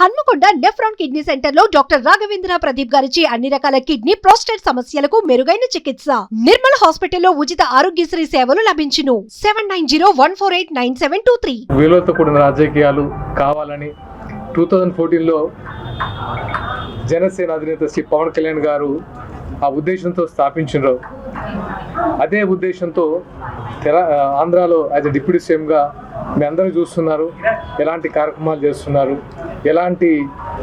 Hanamkonda nephron kidney centre లో doctor Raghavendra Pradeep గారిచే అన్ని రకాల కిడ్నీ ప్రోస్టేట్ సమస్యలకు మెరుగైన చికిత్స. నిర్మల్ హాస్పిటల్లో ఉచిత ఆరోగ్యశ్రీ సేవలు లభించును. 7904489723. విలువలతో కూడిన రాజకీయాలు కావాలని 2014లో జనసేన అధినేత శ్రీ పవన్ కళ్యాణ్ గారు ఆ ఉద్దేశంతో స్థాపించారు. అదే ఉద్దేశంతో ఆంధ్రాలో యాజ్ ఎ డిప్యూటీ సీఎంగా మీ అందరూ చూస్తున్నారు ఎలాంటి కార్యక్రమాలు చేస్తున్నారు. ఎలాంటి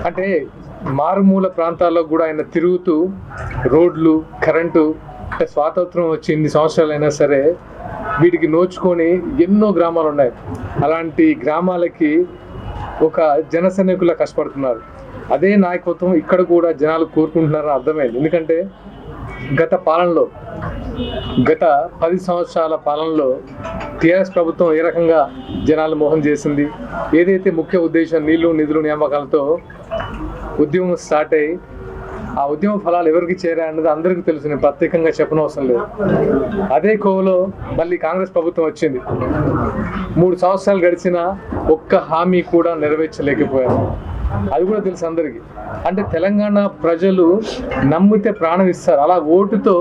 అంటే మారుమూల ప్రాంతాల్లో కూడా ఆయన తిరుగుతూ రోడ్లు, కరెంటు, అంటే స్వాతంత్రం వచ్చి ఇన్ని సంవత్సరాలైనా సరే వీటికి నోచుకొని ఎన్నో గ్రామాలు ఉన్నాయి. అలాంటి గ్రామాలకి ఒక జన సైనికులా కష్టపడుతున్నారు. అదే నాయకత్వం ఇక్కడ కూడా జనాలు కోరుకుంటున్నారని అర్థమైంది. ఎందుకంటే గత 10 సంవత్సరాల పాలనలో టీఆర్ఎస్ ప్రభుత్వం ఏ రకంగా జనాలు మోహం చేసింది, ఏదైతే ముఖ్య ఉద్దేశం నీళ్లు నిధులు నియామకాలతో ఉద్యమం స్టార్ట్ అయ్యి ఆ ఉద్యమ ఫలాలు ఎవరికి చేరాయన్నది అందరికీ తెలుసు. నేను ప్రత్యేకంగా చెప్పనవసరం లేదు. అదే కోవలో మళ్ళీ కాంగ్రెస్ ప్రభుత్వం వచ్చింది. 3 సంవత్సరాలు గడిచినా ఒక్క హామీ కూడా నెరవేర్చలేకపోయారు. అది కూడా తెలుసు అందరికీ. అంటే తెలంగాణ ప్రజలు నమ్మితే ప్రాణం ఇస్తారు. అలా ఓటుతో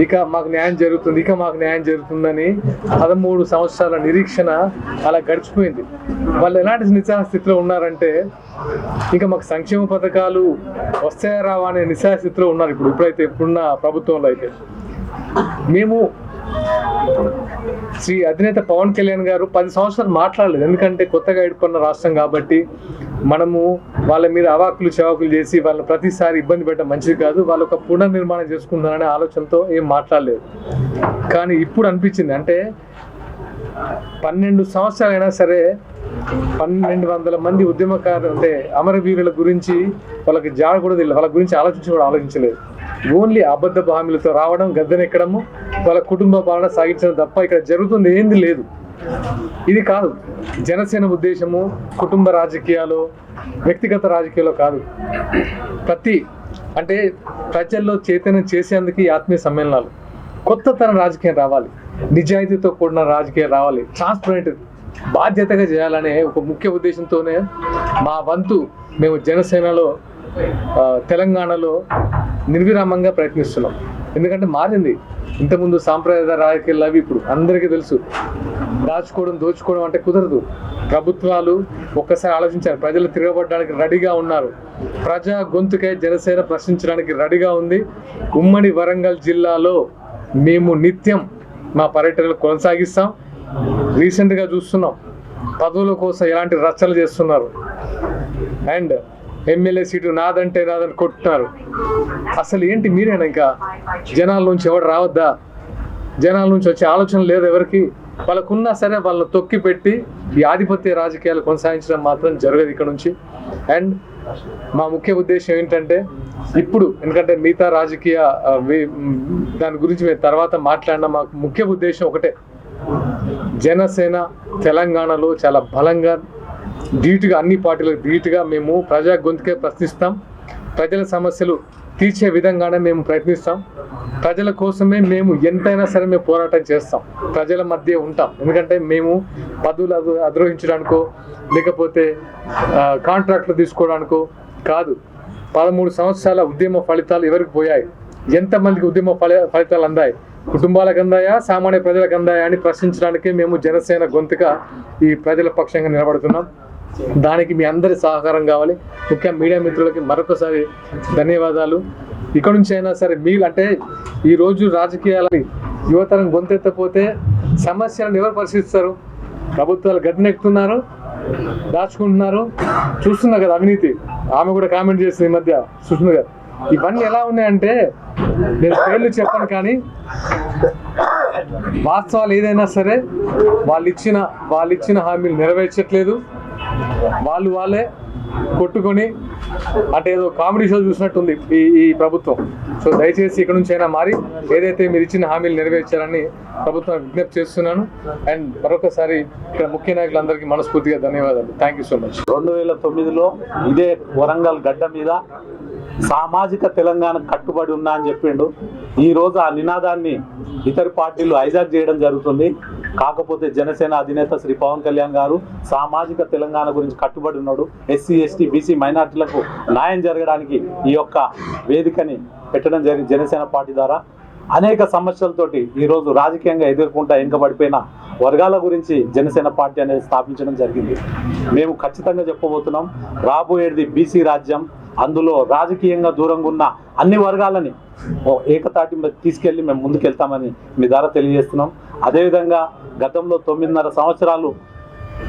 ఇక మాకు న్యాయం జరుగుతుందని 13 సంవత్సరాల నిరీక్షణ అలా గడిచిపోయింది. వాళ్ళు ఎలాంటి నిస్సహాయ స్థితిలో ఉన్నారంటే ఇంకా మాకు సంక్షేమ పథకాలు వస్తాయా రావా అనే నిస్సహాయ స్థితిలో ఉన్నారు. ఇప్పుడున్న ప్రభుత్వంలో అయితే మేము శ్రీ అధినేత పవన్ కళ్యాణ్ గారు 10 సంవత్సరాలు మాట్లాడలేదు. ఎందుకంటే కొత్తగా ఏర్పడిన రాష్ట్రం కాబట్టి మనము వాళ్ళ మీద అవాకులు చవాకులు చేసి వాళ్ళని ప్రతిసారి ఇబ్బంది పెట్టడం మంచిది కాదు. వాళ్ళు ఒక పునర్నిర్మాణం చేసుకుందారనే ఆలోచనతో ఏం మాట్లాడలేదు. కానీ ఇప్పుడు అనిపించింది, అంటే 12 సంవత్సరాలు అయినా సరే 1200 మంది ఉద్యమకారులు అంటే అమరవీరుల గురించి వాళ్ళకి జాడ కూడా తెలియదు. వాళ్ళ గురించి ఆలోచించలేదు. ఓన్లీ అబద్ధ హామీలతో రావడం, గద్దెనెక్కడము, వాళ్ళ కుటుంబ పాలన సాగించడం తప్ప ఇక్కడ జరుగుతుంది ఏంది లేదు. ఇది కాదు జనసేన ఉద్దేశము. కుటుంబ రాజకీయాలు, వ్యక్తిగత రాజకీయాలు కాదు. అంటే ప్రజల్లో చైతన్యం చేసేందుకు ఈ ఆత్మీయ సమ్మేళనాలు, కొత్త తరం రాజకీయం రావాలి, నిజాయితీతో కూడిన రాజకీయం రావాలి, ట్రాన్స్పరెంట్ బాధ్యతగా చేయాలనే ఒక ముఖ్య ఉద్దేశంతోనే మా వంతు మేము జనసేనలో తెలంగాణలో నిర్విరామంగా ప్రయత్నిస్తున్నాం. ఎందుకంటే మారింది. ఇంతకుముందు సాంప్రదాయ రాజకీయాలు అవి ఇప్పుడు అందరికీ తెలుసు. దోచుకోవడం అంటే కుదరదు. ప్రభుత్వాలు ఒక్కసారి ఆలోచించారు. ప్రజలు తిరగబడడానికి రెడీగా ఉన్నారు. ప్రజా గొంతుకై జనసేన ప్రశ్నించడానికి రెడీగా ఉంది. ఉమ్మడి వరంగల్ జిల్లాలో మేము నిత్యం మా పర్యటనలు కొనసాగిస్తాం. రీసెంట్గా చూస్తున్నాం పదవుల కోసం ఎలాంటి రచ్చలు చేస్తున్నారు. అండ్ ఎమ్మెల్యే సీటు నాదని కొట్టున్నారు. అసలు ఏంటి మీరేనా? ఇంకా జనాల నుంచి ఎవరు రావద్దా? జనాల నుంచి వచ్చే ఆలోచన లేదు ఎవరికి. వాళ్ళకున్నా సరే వాళ్ళని తొక్కి పెట్టి ఈ ఆధిపత్య రాజకీయాలు కొనసాగించడం మాత్రం జరగదు ఇక్కడ నుంచి. అండ్ మా ముఖ్య ఉద్దేశం ఏంటంటే ఇప్పుడు, ఎందుకంటే మిగతా రాజకీయ దాని గురించి మేము తర్వాత మాట్లాడినా, మాకు ముఖ్య ఉద్దేశం ఒకటే. జనసేన తెలంగాణలో చాలా బలంగా ధీటుగా, అన్ని పార్టీలకు ధీటుగా మేము ప్రజా గొంతుకే ప్రశ్నిస్తాం. ప్రజల సమస్యలు తీర్చే విధంగానే మేము ప్రయత్నిస్తాం. ప్రజల కోసమే మేము ఎంతైనా సరే మేము పోరాటం చేస్తాం. ప్రజల మధ్య ఉంటాం. ఎందుకంటే మేము పదవులు అధిరోహించడానికో లేకపోతే కాంట్రాక్ట్లు తీసుకోవడానికో కాదు. 13 సంవత్సరాల ఉద్యమ ఫలితాలు ఎవరికి పోయాయి? ఎంతమందికి ఉద్యమ ఫలితాలు అందాయి? కుటుంబాలకు అందాయా, సామాన్య ప్రజలకు అందాయా అని ప్రశ్నించడానికే మేము జనసేన గొంతుగా ఈ ప్రజల పక్షంగా నిలబడుతున్నాం. దానికి మీ అందరి సహకారం కావాలి. ముఖ్యంగా మీడియా మిత్రులకి మరొకసారి ధన్యవాదాలు. ఇక్కడ నుంచి అయినా సరే అంటే ఈరోజు రాజకీయాలని యువతరం గొంతెత్తపోతే సమస్యలను ఎవరు పరిశీలిస్తారు? ప్రభుత్వాలు గద్దెనెక్కుతున్నారు, దాచుకుంటున్నారు. చూస్తున్నా కదా అవినీతి. ఆమె కూడా కామెంట్ చేస్తుంది ఈ మధ్య, సుష్మ గారు. ఇవన్నీ ఎలా ఉన్నాయంటే నేను పేర్లు చెప్పను, కానీ వాస్తవాలు ఏదైనా సరే వాళ్ళు ఇచ్చిన హామీలు నెరవేర్చట్లేదు. వాళ్ళే కొట్టుకొని అంటే ఏదో కామెడీ షో చూసినట్టుంది ఈ ప్రభుత్వం. సో దయచేసి ఇక్కడ నుంచి అయినా మారి ఏదైతే మీరు ఇచ్చిన హామీలు నెరవేర్చారని ప్రభుత్వం విజ్ఞప్తి చేస్తున్నాను. అండ్ మరొకసారి ఇక్కడ ముఖ్య నాయకులందరికీ మనస్ఫూర్తిగా ధన్యవాదాలు. Thank you so much. 2009లో ఇదే వరంగల్ గడ్డ మీద సామాజిక తెలంగాణ కట్టుబడి ఉన్నా అని చెప్పిండు. ఈరోజు ఆ నినాదాన్ని ఇతర పార్టీలు హైజాక్ చేయడం జరుగుతుంది. కాకపోతే జనసేన అధినేత శ్రీ పవన్ కళ్యాణ్ గారు సామాజిక తెలంగాణ గురించి కట్టుబడి ఉన్నాడు. ఎస్సీ ఎస్టీ బీసీ మైనార్టీలకు న్యాయం జరగడానికి ఈ యొక్క వేదికని పెట్టడం జరిగింది. జనసేన పార్టీ ద్వారా అనేక సమస్యలతోటి ఈరోజు రాజకీయంగా ఎదుర్కొంటా వెనుకబడిపోయిన వర్గాల గురించి జనసేన పార్టీ అనేది స్థాపించడం జరిగింది. మేము ఖచ్చితంగా చెప్పబోతున్నాం, రాబోయేది బీసీ రాజ్యం. అందులో రాజకీయంగా దూరంగా ఉన్న అన్ని వర్గాలని ఏకతాటి మీద తీసుకెళ్ళి మేము ముందుకెళ్తామని మీ ద్వారా తెలియజేస్తున్నాం. అదేవిధంగా గతంలో 9.5 సంవత్సరాలు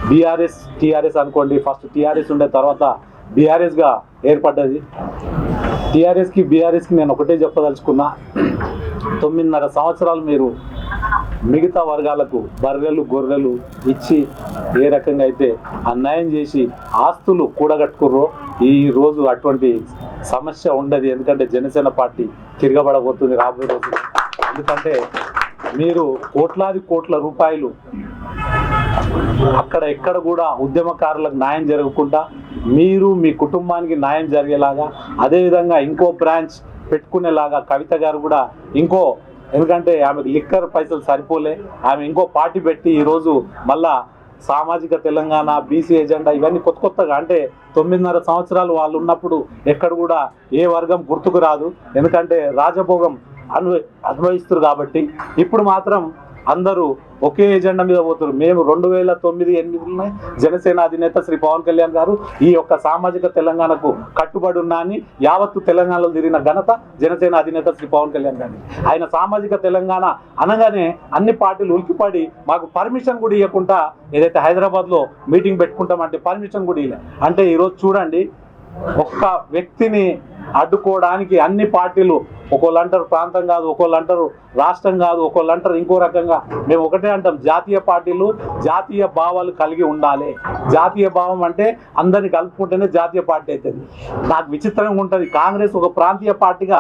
బీఆర్ఎస్ టీఆర్ఎస్ అనుకోండి, ఫస్ట్ టీఆర్ఎస్ ఉండే తర్వాత బీఆర్ఎస్గా ఏర్పడ్డది. టీఆర్ఎస్కి బీఆర్ఎస్కి నేను ఒకటే చెప్పదలుచుకున్నా, 9.5 సంవత్సరాలు మీరు మిగతా వర్గాలకు బర్రెలు గొర్రెలు ఇచ్చి ఏ రకంగా అయితే అన్యాయం చేసి ఆస్తులు కూడగట్టుకుర్రో ఈ రోజు అటువంటి సమస్య ఉండదు. ఎందుకంటే జనసేన పార్టీ తిరగబడబోతుంది రాబోయే రోజు. ఎందుకంటే మీరు కోట్లాది కోట్ల రూపాయలు అక్కడ ఎక్కడ కూడా ఉద్యమకారులకు న్యాయం జరగకుండా మీరు మీ కుటుంబానికి న్యాయం జరిగేలాగా, అదేవిధంగా ఇంకో బ్రాంచ్ పెట్టుకునేలాగా కవిత గారు కూడా ఎందుకంటే ఆమెకు లిక్కర్ పైసలు సరిపోలే, ఆమె ఇంకో పార్టీ పెట్టి ఈరోజు మళ్ళా సామాజిక తెలంగాణ బీసీ ఎజెండా ఇవన్నీ కొత్తగా అంటే 9.5 సంవత్సరాలు వాళ్ళు ఉన్నప్పుడు ఎక్కడ కూడా ఏ వర్గం గుర్తుకు రాదు. ఎందుకంటే రాజభోగం అనుభవిస్తారు కాబట్టి ఇప్పుడు మాత్రం అందరూ ఒకే ఎజెండా మీద పోతారు. మేము 2009-8 జనసేన అధినేత శ్రీ పవన్ కళ్యాణ్ గారు ఈ యొక్క సామాజిక తెలంగాణకు కట్టుబడి ఉన్నా అని యావత్తు తెలంగాణలో తిరిగిన ఘనత జనసేన అధినేత శ్రీ పవన్ కళ్యాణ్ గారి. ఆయన సామాజిక తెలంగాణ అనగానే అన్ని పార్టీలు ఉలికిపడి మాకు పర్మిషన్ కూడా ఇవ్వకుండా ఏదైతే హైదరాబాద్లో మీటింగ్ పెట్టుకుంటామంటే పర్మిషన్ కూడా ఇవ్వలే. అంటే ఈరోజు చూడండి, ఒక్క వ్యక్తిని అడ్డుకోవడానికి అన్ని పార్టీలు, ఒకళ్ళు అంటారు ప్రాంతం కాదు, ఒకళ్ళు అంటారు రాష్ట్రం కాదు, ఒకళ్ళు అంటారు ఇంకో రకంగా. మేము ఒకటే అంటాం, జాతీయ పార్టీలు జాతీయ భావాలు కలిగి ఉండాలి. జాతీయ భావం అంటే అందరిని కలుపుకుంటేనే జాతీయ పార్టీ అవుతుంది. నాకు విచిత్రంగా ఉంటుంది, కాంగ్రెస్ ఒక ప్రాంతీయ పార్టీగా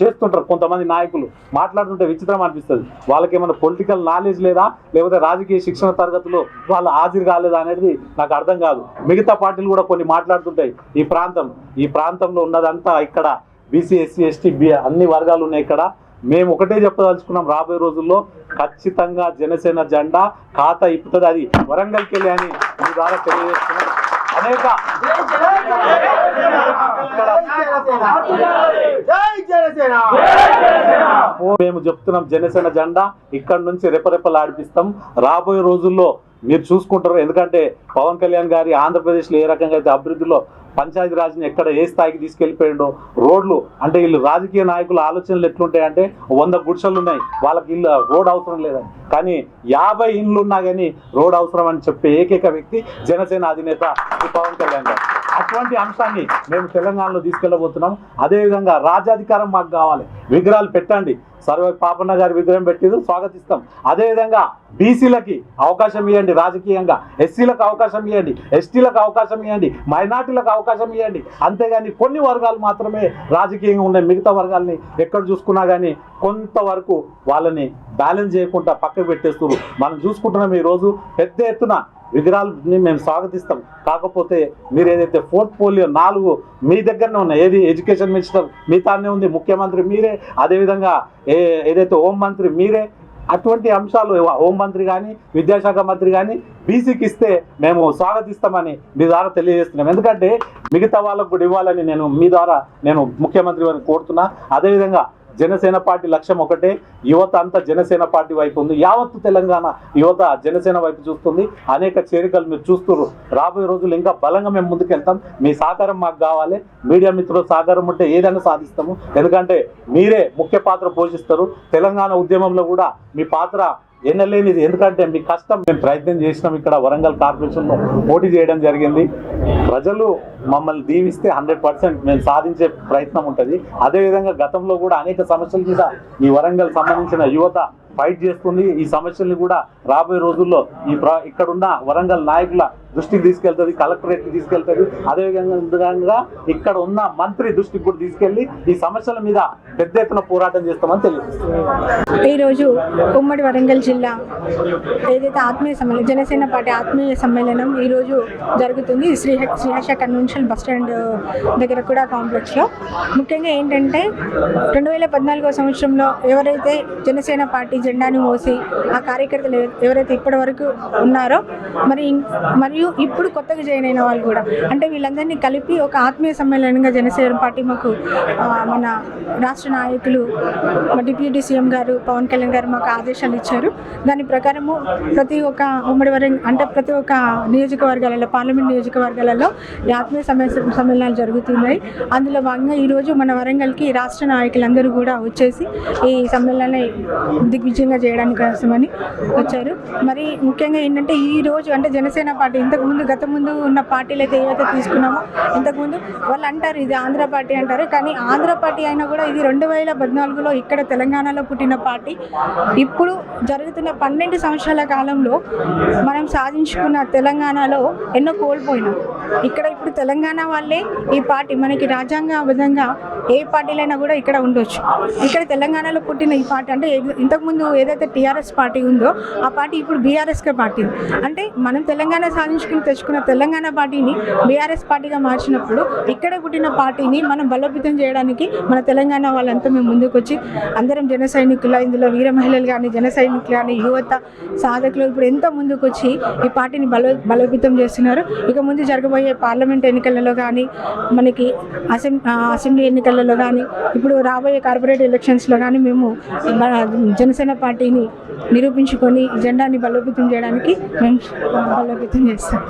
చేస్తుంటారు కొంతమంది నాయకులు, మాట్లాడుతుంటే విచిత్రం అనిపిస్తుంది. వాళ్ళకి ఏమైనా పొలిటికల్ నాలెడ్జ్ లేదా, లేకపోతే రాజకీయ శిక్షణ తరగతిలో వాళ్ళు హాజరు కాలేదా అనేది నాకు అర్థం కాదు. మిగతా పార్టీలు కూడా కొన్ని మాట్లాడుతుంటాయి, ఈ ప్రాంతంలో ఉన్నదంతా ఇక్కడ బీసీ ఎస్సీ ఎస్టీ అన్ని వర్గాలు ఉన్నాయి ఇక్కడ. మేము ఒకటే చెప్పదలుచుకున్నాం, రాబోయే రోజుల్లో ఖచ్చితంగా జనసేన జెండా ఖాతా ఇప్పుతుంది, అది వరంగల్కి వెళ్ళి అని మీ ద్వారా తెలియజేస్తున్నాం. అనేక మేము చెప్తున్నాం, జనసేన జెండా ఇక్కడ నుంచి రెపరెపలాడిపిస్తాం. రాబోయే రోజుల్లో మీరు చూసుకుంటారు. ఎందుకంటే పవన్ కళ్యాణ్ గారి ఆంధ్రప్రదేశ్లో ఏ రకంగా అయితే అభివృద్ధిలో పంచాయతీరాజ్ని ఎక్కడ ఏ స్థాయికి తీసుకెళ్ళిపోయిండో, రోడ్లు అంటే వీళ్ళు రాజకీయ నాయకుల ఆలోచనలు ఎట్లుంటాయంటే 100 గుడిసెలు ఉన్నాయి, వాళ్ళకి రోడ్ అవసరం లేదని, కానీ 50 ఇండ్లు ఉన్నా కానీ రోడ్ అవసరం అని చెప్పే ఏకైక వ్యక్తి జనసేన అధినేత పవన్ కళ్యాణ్ గారు. అటువంటి అంశాన్ని మేము తెలంగాణలో తీసుకెళ్ళబోతున్నాం. అదేవిధంగా రాజ్యాధికారం మాకు కావాలి, విగ్రహాలు పెట్టండి, సర్వ పాపన్న గారి విగ్రహం పెట్టేది స్వాగతిస్తాం. అదేవిధంగా బీసీలకి అవకాశం ఇవ్వండి రాజకీయంగా, ఎస్సీలకు అవకాశం ఇవ్వండి, ఎస్టీలకు అవకాశం ఇవ్వండి, మైనార్టీలకు అవకాశం ఇవ్వండి. అంతేగాని కొన్ని వర్గాలు మాత్రమే రాజకీయంగా ఉన్నాయి, మిగతా వర్గాల్ని ఎక్కడ చూసుకున్నా కానీ కొంతవరకు వాళ్ళని బ్యాలెన్స్ చేయకుండా పక్కకు పెట్టేస్తున్నారు. మనం చూసుకుంటున్నాం ఈరోజు పెద్ద ఎత్తున విగ్రహాలని మేము స్వాగతిస్తాం. కాకపోతే మీరు ఏదైతే పోర్ట్ఫోలియో 4 మీ దగ్గరనే ఉన్నాయి, ఏది ఎడ్యుకేషన్ మినిస్టర్ మీతానే ఉంది, ముఖ్యమంత్రి మీరే, అదేవిధంగా ఏదైతే హోంమంత్రి మీరే, అటువంటి అంశాలు హోంమంత్రి కానీ విద్యాశాఖ మంత్రి కానీ బీసీకి ఇస్తే మేము స్వాగతిస్తామని మీ ద్వారా తెలియజేస్తున్నాం. ఎందుకంటే మిగతా వాళ్ళకు కూడా ఇవ్వాలని మీ ద్వారా ముఖ్యమంత్రి వారిని కోరుతున్నా. అదేవిధంగా జనసేన పార్టీ లక్ష్యం ఒకటే, యువత అంతా జనసేన పార్టీ వైపు ఉంది, యావత్తు తెలంగాణ యువత జనసేన వైపు చూస్తుంది. అనేక చేరికలు మీరు చూస్తున్నారు. రాబోయే రోజులు ఇంకా బలంగా మేము ముందుకెళ్తాం. మీ సహకారం మాకు కావాలి, మీడియా మిత్రుల సహకారం ఉంటే ఏదైనా సాధిస్తాము. ఎందుకంటే మీరే ముఖ్య పాత్ర పోషిస్తారు. తెలంగాణ ఉద్యమంలో కూడా మీ పాత్ర ఎన్నలేనిది. ఎందుకంటే మీ కష్టం మేము ప్రయత్నం చేసినాం. ఇక్కడ వరంగల్ కార్పొరేషన్లో పోటీ చేయడం జరిగింది. ప్రజలు మమ్మల్ని దీవిస్తే 100% మేము సాధించే ప్రయత్నం ఉంటుంది. అదేవిధంగా గతంలో కూడా అనేక సమస్యల మీద ఈ వరంగల్ సంబంధించిన యువత ఫైట్ చేస్తుంది. ఈ సమస్యల్ని కూడా రాబోయే రోజుల్లో ఇక్కడున్న వరంగల్ నాయకుల దృష్టికి తీసుకెళ్తుంది, కలెక్టరేట్కి తీసుకెళ్తుంది. అదేవిధంగా ఇక్కడ ఉన్న మంత్రి దృష్టికి కూడా తీసుకెళ్లి ఈ సమస్యల మీద పెద్ద ఎత్తున పోరాటం చేస్తామని తెలియజేస్తుంది. ఈరోజు ఉమ్మడి వరంగల్ జిల్లా ఏదైతే ఆత్మీయ సమ్మేళనం, జనసేన పార్టీ ఆత్మీయ సమ్మేళనం ఈరోజు జరుగుతుంది శ్రీహర్ష కన్వెన్షన్ బస్ స్టాండ్ దగ్గర కూడా కాంప్లెక్స్లో. ముఖ్యంగా ఏంటంటే 2014 సంవత్సరంలో ఎవరైతే జనసేన పార్టీ జెండాను మోసి ఆ కార్యకర్తలు ఎవరైతే ఇప్పటి వరకు ఉన్నారో మరియు ఇప్పుడు కొత్తగా జాయిన్ అయిన వాళ్ళు కూడా, అంటే వీళ్ళందరినీ కలిపి ఒక ఆత్మీయ సమ్మేళనంగా జనసేన పార్టీ మాకు మన రాష్ట్ర నాయకులు డిప్యూటీ సీఎం గారు పవన్ కళ్యాణ్ గారు మాకు ఆదేశాలు ఇచ్చారు. దాని ప్రకారము ప్రతి ఒక్క ఉమ్మడి అంటే ప్రతి ఒక్క నియోజకవర్గాలలో, పార్లమెంట్ నియోజకవర్గాలలో ఈ ఆత్మీయ సమ్మేళనాలు జరుగుతున్నాయి. అందులో భాగంగా ఈరోజు మన వరంగల్కి రాష్ట్ర నాయకులందరూ కూడా వచ్చేసి ఈ సమ్మేళనాన్ని దిగ్విజయంగా చేయడానికి కోసమని వచ్చారు. మరి ముఖ్యంగా ఏంటంటే ఈరోజు అంటే జనసేన పార్టీ గత ముందు ఉన్న పార్టీలు అయితే ఏవైతే తీసుకున్నామో, ఇంతకుముందు వాళ్ళు అంటారు ఇది ఆంధ్ర పార్టీ అంటారు, కానీ ఆంధ్ర పార్టీ అయినా కూడా ఇది 2014లో ఇక్కడ తెలంగాణలో పుట్టిన పార్టీ. ఇప్పుడు జరుగుతున్న 12 సంవత్సరాల కాలంలో మనం సాధించుకున్న తెలంగాణలో ఎన్నో కోల్పోయినాం. ఇక్కడ ఇప్పుడు తెలంగాణ వాళ్ళే ఈ పార్టీ మనకి రాజ్యాంగబద్ధంగా ఏ పార్టీలైనా కూడా ఇక్కడ ఉండొచ్చు. ఇక్కడ తెలంగాణలో పుట్టిన ఈ పార్టీ అంటే ఇంతకుముందు ఏదైతే టీఆర్ఎస్ పార్టీ ఉందో ఆ పార్టీ ఇప్పుడు బీఆర్ఎస్కే పార్టీ. అంటే మనం తెలంగాణ తెచ్చుకున్న తెలంగాణ పార్టీని బీఆర్ఎస్ పార్టీగా మార్చినప్పుడు ఇక్కడ పుట్టిన పార్టీని మనం బలోపేతం చేయడానికి మన తెలంగాణ వాళ్ళంతా మేము ముందుకు వచ్చి అందరం జన సైనికులు, ఇందులో వీర మహిళలు కానీ, జన సైనికులు కానీ, యువత సాధకులు ఇప్పుడు ఎంతో ముందుకు వచ్చి ఈ పార్టీని బలోపేతం చేస్తున్నారు. ఇక ముందు జరగబోయే పార్లమెంట్ ఎన్నికలలో కానీ, మనకి అసెంబ్లీ ఎన్నికలలో కానీ, ఇప్పుడు రాబోయే కార్పొరేట్ ఎలక్షన్స్లో కానీ మేము జనసేన పార్టీని నిరూపించుకొని జెండాని బలోపేతం చేయడానికి మేము బలోపేతం చేస్తాం.